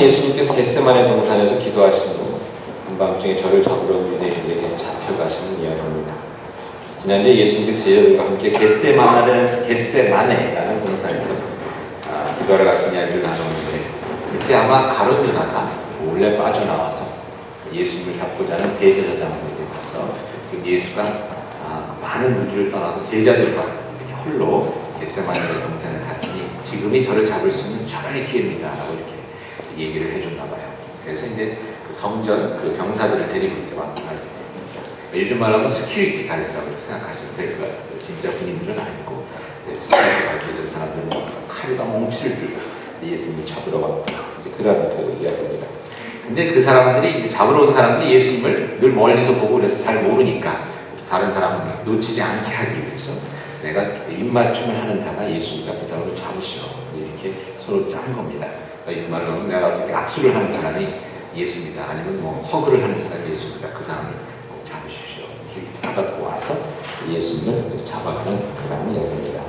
예수님께서 겟세마네 동산에서 기도하신 후 한밤중에 저를 잡으러 유대인들에게 잡혀가시는 이야기입니다. 지난주에 예수님께서 제자들과 함께 겟세마네라는 동산에서 기도하러 가신 이야기를 나눴는데, 이렇게 아마 가룟 유다가 몰래 빠져나와서 예수님을 잡고자 하는 대제사장에게 가서 지금 예수가 많은 무리를 떠나서 제자들과 이렇게 홀로 겟세마네 동산에 갔으니 지금이 저를 잡을 수 있는 절호의 기회입니다 라고 이렇게 얘기를 해줬나 봐요. 그래서 이제 그 성전 그 병사들을 데리고 이렇게 왔구나. 요즘 말로 하면 스큐리티 가이드라고 생각하시면 될 거예요. 진짜 군인들은 아니고 스큐리티 가이드 사람들은 칼에다 몽치를 들고 예수님을 잡으러 왔다. 이제 그런 그 이야기입니다. 근데 그 사람들이 잡으러 온 사람들이 예수님을 늘 멀리서 보고 그래서 잘 모르니까 다른 사람을 놓치지 않게 하기 위해서 내가 입맞춤을 하는 자가 예수니까 그 사람을 잡으시오. 이렇게 서로 짠 겁니다. 그러니까 이 말로 내가 가서 악수를 하는 사람이 예수입니다. 아니면 뭐 허그를 하는 사람이 예수입니다. 그 사람을 잡으십시오. 이렇게 잡아갖고 와서 예수님을 잡아가는 그런 이야기입니다.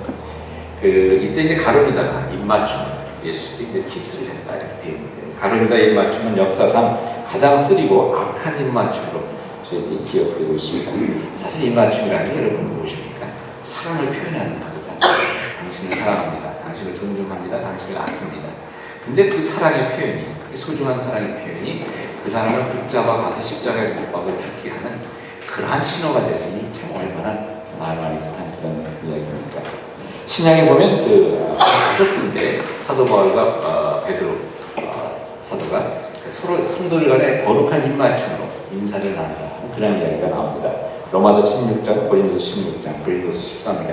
이때 이제 가룟유다가 입맞춤, 예수님이 이제 키스를 했다 이렇게 되어 있는데, 가룟유다의 입맞춤은 역사상 가장 쓰리고 악한 입맞춤으로 저희들이 기억되고 있습니다. 사실 입맞춤이라는 게 여러분 무엇입니까? 사랑을 표현하는 거죠. 당신을 사랑합니다. 당신을 존중합니다. 당신을 아낍니다. 근데 그 사랑의 표현이, 그 소중한 사랑의 표현이 그 사람을 붙잡아 가서 십자가에 못 박아 죽게 하는 그러한 신호가 됐으니 참 얼마나 말이 한 그런 이야기입니까? 신약에 보면 다섯 군데 사도 바울과 베드로 사도가 서로 성도들 간에 거룩한 입맞춤으로 인사를 나누라 그런 이야기가 나옵니다. 로마서 16장, 고린도서 16장, 고린도서 13장,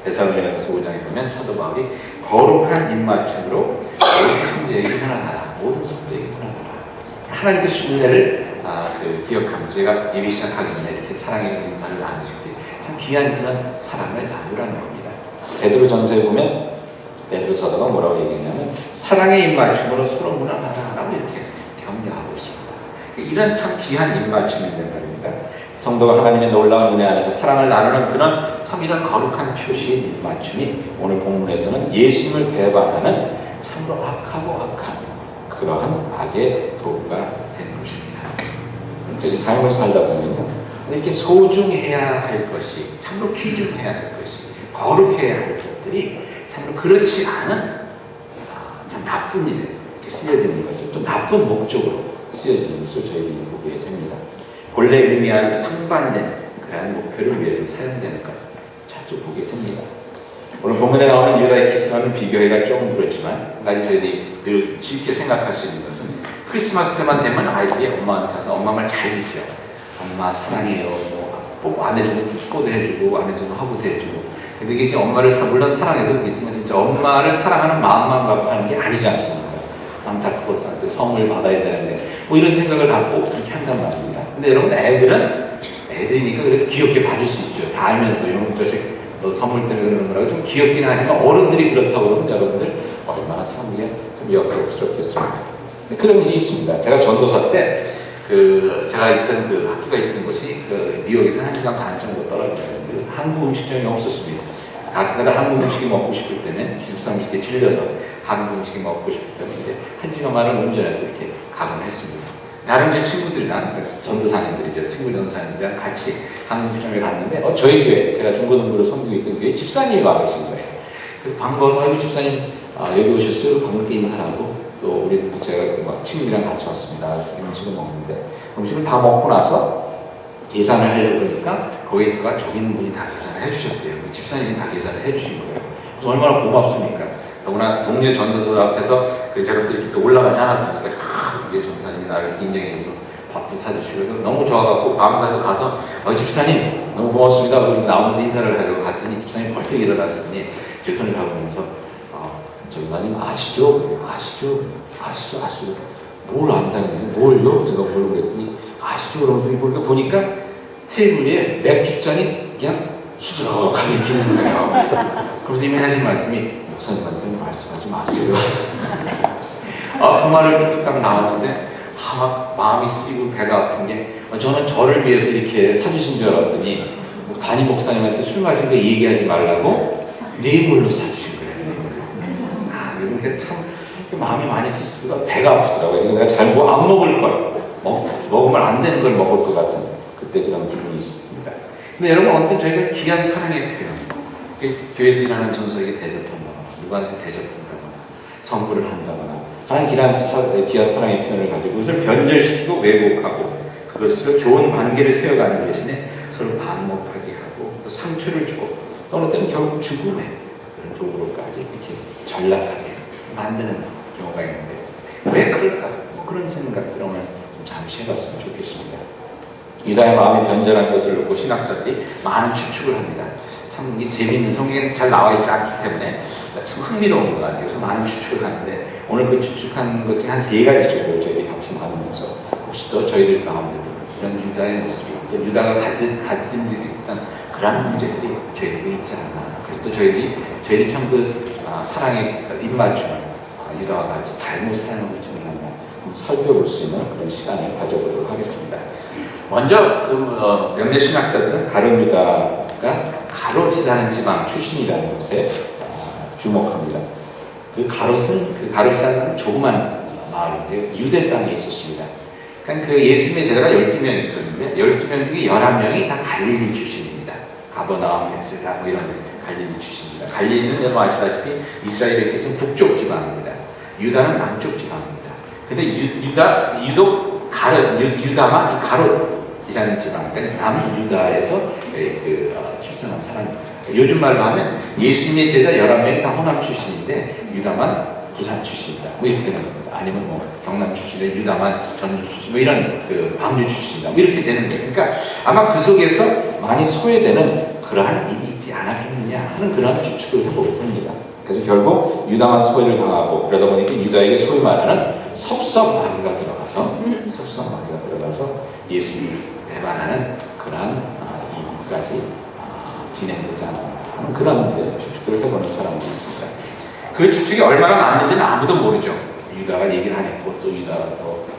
데살로니가서 5장에 보면 사도 바울이 거룩한 입맞춤으로 모든 형제에게 편안하라, 모든 성도에게 편안하라. 하나님께서 은혜를 기억하면서 저희가 예배 시작하기 전에 이렇게 사랑의 인사를 나누실 때 참 귀한 그런 사랑을 나누라는 겁니다. 베드로전서에 보면 베드로 사도가 뭐라고 얘기했냐면 사랑의 입맞춤으로 서로 무난하다라고 이렇게 격려하고 있습니다. 이런 참 귀한 입맞춤인데 말입니다. 성도가 하나님의 놀라운 은혜 안에서 사랑을 나누는 그런 참 이런 거룩한 표시의 입맞춤이 오늘 본문에서는 예수님을 배반하는 참으로 악하고 악한 그러한 악의 도구가 되는 것입니다. 저희 삶을 살다 보면요, 이렇게 소중해야 할 것이, 참으로 귀중해야 할 것이, 거룩해야 할 것들이 참으로 그렇지 않은 참 나쁜 일에 이렇게 쓰여지는 것을, 또 나쁜 목적으로 쓰여지는 것을 저희들이 보게 됩니다. 본래 의미한 상반된 그러한 목표를 위해서 사용되는 것 자주 보게 됩니다. 오늘 본문에 나오는 유다의 키스와는 비교해가 좀 그렇지만 한 가지 저희들이 늘 쉽게 생각할 수 있는 것은 크리스마스 때만 되면 아이들이 엄마한테 가서 엄마 말 잘 듣죠. 엄마 사랑해요. 뭐 안해주면 뽀뽀도 해주고 안해주면 허브도 해주고. 근데 이게 이제 엄마를 물론 사랑해서 그렇겠지만 진짜 엄마를 사랑하는 마음만 갖고 하는 게 아니지 않습니까? 산타클로스한테 선물 받아야 되는데 뭐 이런 생각을 갖고 그렇게 한단 말입니다. 근데 여러분 애들이니까 그래도 귀엽게 봐줄 수 있죠. 다 알면서도 이런 자식 너 선물 때문에 그러는 거라고 좀 귀엽긴 하지만 어른들이 그렇다고 그러면 여러분들 얼마나 참 이게 좀 역겹스럽겠습니까? 그런 일이 있습니다. 제가 전도사 때 제가 있던 그 학교가 있던 곳이 뉴욕에서 1시간 반 정도 떨어져요. 그래서 한국 음식점이 없었습니다. 가끔가다 한국 음식이 먹고 싶을 때는 기숙사 음식에 질려서 한국 음식이 먹고 싶을 때는 이제 1시간 반을 운전해서 이렇게 가곤 했습니다. 나름 제 친구들이랑 전도사님들이죠. 친구 전도사님들이랑 같이 한국 음식점에 갔는데 저희 교회, 제가 중고등부로 섬기고 있던 교회 집사님이 와 계신 거예요. 그래서 반가워서 아이고 집사님 여기 오셨어요? 반갑게 인사하고 또 우리 제가 친구들이랑 같이 왔습니다. 그래서 음식을 먹는데 음식을 다 먹고 나서 계산을 하려고 그러니까 거기에다가 저기 있는 분이 다 계산을 해주셨대요. 집사님이 다 계산을 해주신 거예요. 그래서 얼마나 고맙습니까? 더구나 동료 전도사 앞에서 제가 또 이렇게 또 올라가지 않았으니까 이게 전도사님이 나를 인정해줘서 밥도 사주시고 그래서 너무 좋아갖고 밤새서 가서 집사님 너무 고맙습니다. 그리고 나오면서 인사를 하려고 갔더니 집사님 벌떡 일어나시더니 제 손을 잡으면서 전도사님 아시죠? 뭘 안다는 거예요? 뭘요? 제가 뭘 그랬더니 아시죠? 그러면서 보니까 테이블 위에 맥주잔이 그냥 수두룩하게 있는 거예요. 그래서 이미 하신 말씀이 목사님한테는 말씀하지 마세요. 그 말을 딱 나왔는데 막 마음이 쓰이고 배가 아픈 게 저는 저를 위해서 이렇게 사주신 줄 알았더니 담임 목사님한테 술 마신 거 얘기하지 말라고 뇌물로 사주신 거예요. 그러니까 참 마음이 많이 쓰시고 배가 아프더라고요. 내가 잘 안 먹을 걸, 먹으면 안 되는 걸 먹을 것 같은 그때 그런 기분이 있습니다. 근데 여러분, 어떤 저희가 귀한 사랑의 표현, 교회에서 일하는 전사에게 대접한다거나, 누구한테 대접한다거나, 선물을 한다거나, 하는 귀한 사랑의 표현을 가지고 그것을 변절시키고 왜곡하고, 그것으로 좋은 관계를 세워가는 대신에 서로 반목하게 하고, 또 상처를 주고, 또는 때는 결국 죽음의 그런 도구로까지 이렇게 전락하게 만드는 경우가 있는데, 왜 그럴까? 그런 생각들을 오늘 좀 잠시 해봤으면 좋겠습니다. 유다의 마음이 변절한 것을 놓고 신학자들이 많은 추측을 합니다. 참 이게 재미있는, 성경에는 잘 나와 있지 않기 때문에 참 흥미로운 것 같아요. 그래서 많은 추측을 하는데, 오늘 그 추측한 것 중에 한 3가지 정도를 저희들이 같이 나누면서 혹시 또 저희들 가운데도 이런 유다의 모습이, 또 유다가 가진직했던 그런 문제들이 저희들이 있지 않나. 그래서 또 저희들이 참 사랑의 입맞춤을 유다와 같이 잘못 사용하고 있지는 않나 살펴볼 수 있는 그런 시간을 가져보도록 하겠습니다. 먼저 몇몇 신학자들은 가룟 유다가 가롯이라는 지방 출신이라는 것에 주목합니다. 그 가롯이라는 조그만 마을인데요, 유대 땅에 있었습니다. 그러니까 그 예수님의 제자가 12명 있었는데 12명 중에 11명이 다 갈릴리 출신입니다. 가버나움, 베세다 이런 갈릴리 출신입니다. 갈릴리는 여러분 아시다시피 이스라엘의 뜻은 북쪽 지방입니다. 유다는 남쪽 지방입니다. 근데 유다만 이 가롯이라는 지방, 그러니까 남유다에서 출생한 사람입니다. 요즘 말로 하면 예수님의 제자 11명이 다 호남 출신인데 유다만 부산 출신이다. 이렇게 되는 겁니다. 아니면 경남 출신인데 유다만 전주 출신, 이런 광주 출신이다. 이렇게 되는 거예요. 그러니까 아마 그 속에서 많이 소외되는 그러한 일이 있지 않았겠느냐 하는 그런 추측을 해보게 됩니다. 그래서 결국 유다만 소외를 당하고, 그러다 보니까 유다에게 소위 말하는 섭섭마귀가 들어가서 예수님을 배반하는 그러한 일까지 진행되지 않았나 하는 그런 추측을 해보는 사람들이 있습니다. 그 추측이 얼마나 맞는지는 아무도 모르죠. 유다가 얘기를 안 했고, 또 유다가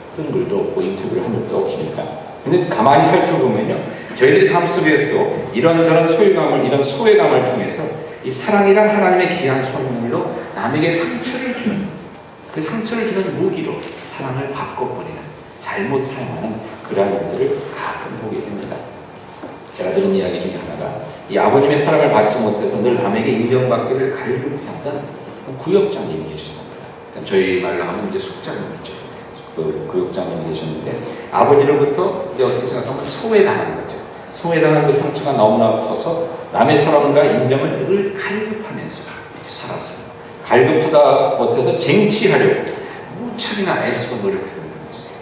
쓴 글도 없고 인터뷰를 한 적도 없으니까. 근데 가만히 살펴보면요, 저희들의 삶 속에서도 이런저런 이런 소외감을 통해서 이 사랑이란 하나님의 귀한 선물로 남에게 상처를 주는, 그 상처를 주는 무기로 사랑을 바꿔버리는, 잘못 사용하는 그러한 일들을 가끔 보게 됩니다. 제가 들은 이야기 중에 하나가, 이 아버님의 사랑을 받지 못해서 늘 남에게 인정받기를 갈급해하던 구역장님이 계셨습니다. 그러니까 저희 말로 하면 이제 속장님이죠. 그 구역장님이 계셨는데, 아버지로부터 이제 어떻게 생각하면 소외당한 거죠. 소외당한 그 상처가 너무나 커서 남의 사랑과 인정을 늘 갈급하면서 이렇게 살았어요. 갈급하다 못해서 쟁취하려고 무척이나 애쓰고 노력했던 분이 있어요.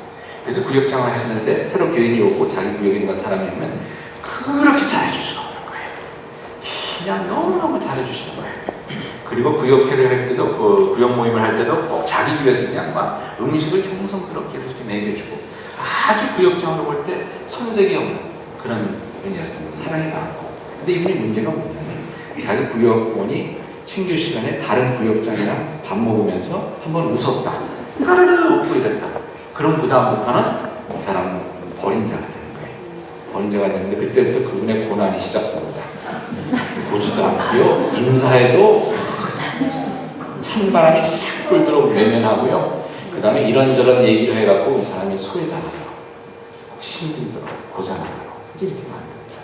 그래서 구역장을 하시는데 새로 교인이 오고 자기 구역에 있는 사람이 오면 그렇게 잘해줄 수가 없는 거예요. 그냥 너무너무 잘해주시는 거예요. 그리고 구역회를 할 때도, 구역 모임을 할 때도 꼭 자기 집에서 그냥 막 음식을 정성스럽게 해서 좀 먹여주고, 아주 구역장으로 볼 때 손색이 없는 그런 분이었습니다. 사랑이 많고. 근데 이분이 문제가 뭐냐면, 자기 구역원이 친교 시간에 다른 구역장이랑 밥 먹으면서 한번 웃었다. 까르르 웃고 이랬다. 그럼 그 다음부터는 이 사람은 버린 자가 되는 거예요. 버린 자가 되는데, 그때부터 그분의 고난이 시작됩니다. 보지도 않고요, 인사해도 찬바람이 싹 불도록 외면하고요, 그 다음에 이런저런 얘기를 해갖고 이 사람이 소외당하고 힘들도록 고생하도록 이렇게 만듭니다.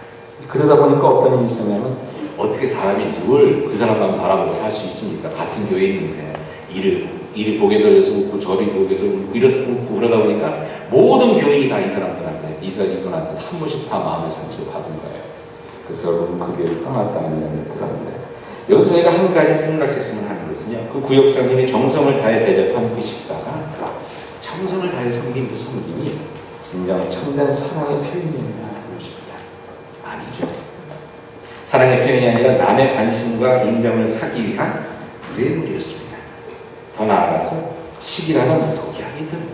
그러다 보니까 어떤 일이 있었냐면, 어떻게 사람이 누굴 그 사람만 바라보고 살 수 있습니까? 같은 교회에 있는데 이리 고개 돌려서 웃고 저리 고개 돌려서 웃고 그러다 보니까 모든 교인이 다 이분한테 한 번씩 다 마음의 상처를 받은 거예요. 그래서 결국은 그 교회를 떠났다는 이야기를 들었는데, 여기서 저희가 한 가지 생각했으면 하는 것은요, 그 구역장님이 정성을 다해 대접한 그 식사가, 정성을 다해 섬긴 그 섬김이 진정 참된 사랑의 표현이라는 것입니다. 아니죠. 사랑의 표현이 아니라 남의 관심과 인정을 사기 위한 뇌물이었습니다. 더 나아가서 식이라는 독약이 든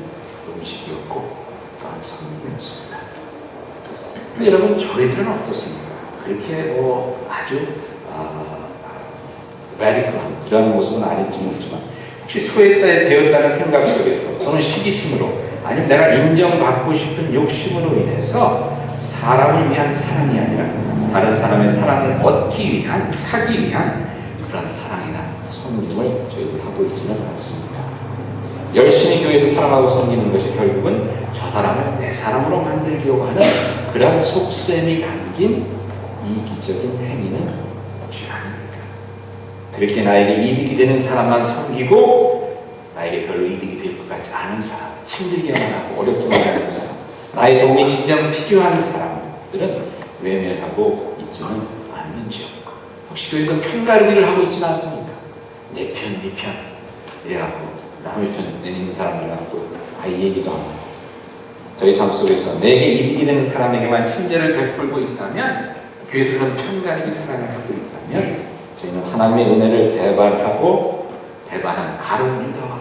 음식이었고 또한 섬김이었습니다. 근데 여러분, 저희들은 어떻습니까? 그렇게 아주 라디컬한 그런 모습은 아닐지 모르지만, 혹시 소외되었다는 생각 속에서, 또는 시기심으로, 아니면 내가 인정받고 싶은 욕심으로 인해서 사람을 위한 사랑이 아니라 다른 사람의 사랑을 얻기 위한, 사기 위한 그런 사랑이나 섬김을 저희들 하고 있지는 않습니다. 열심히 교회에서 사람하고 섬기는 것이 결국은 저 사람을 내 사람으로 만들려고 하는 그러한 속셈이 담긴 이기적인 행위는 혹시 아닙니까? 그렇게 나에게 이득이 되는 사람만 섬기고 나에게 별로 이득이 될 것 같지 않은 사람, 힘들게만 하고 어렵게만 하는 사람, 나의 도움이 진정 필요한 사람들은 외면하고 있지는 않는지요. 혹시 교회에서 편가르기를 하고 있지는 않습니까? 내 편, 네 편 이래갖고 남의 편 내리는 사람들하고 아예 얘기도 안 하고 저희 삶 속에서 내게 이득이 되는 사람에게만 친절을 베풀고 있다면, 교회에서는 편가르기 사랑을 하고 있다면 저희는 하나님의 은혜를 배반하고 배반한 가룟 유다와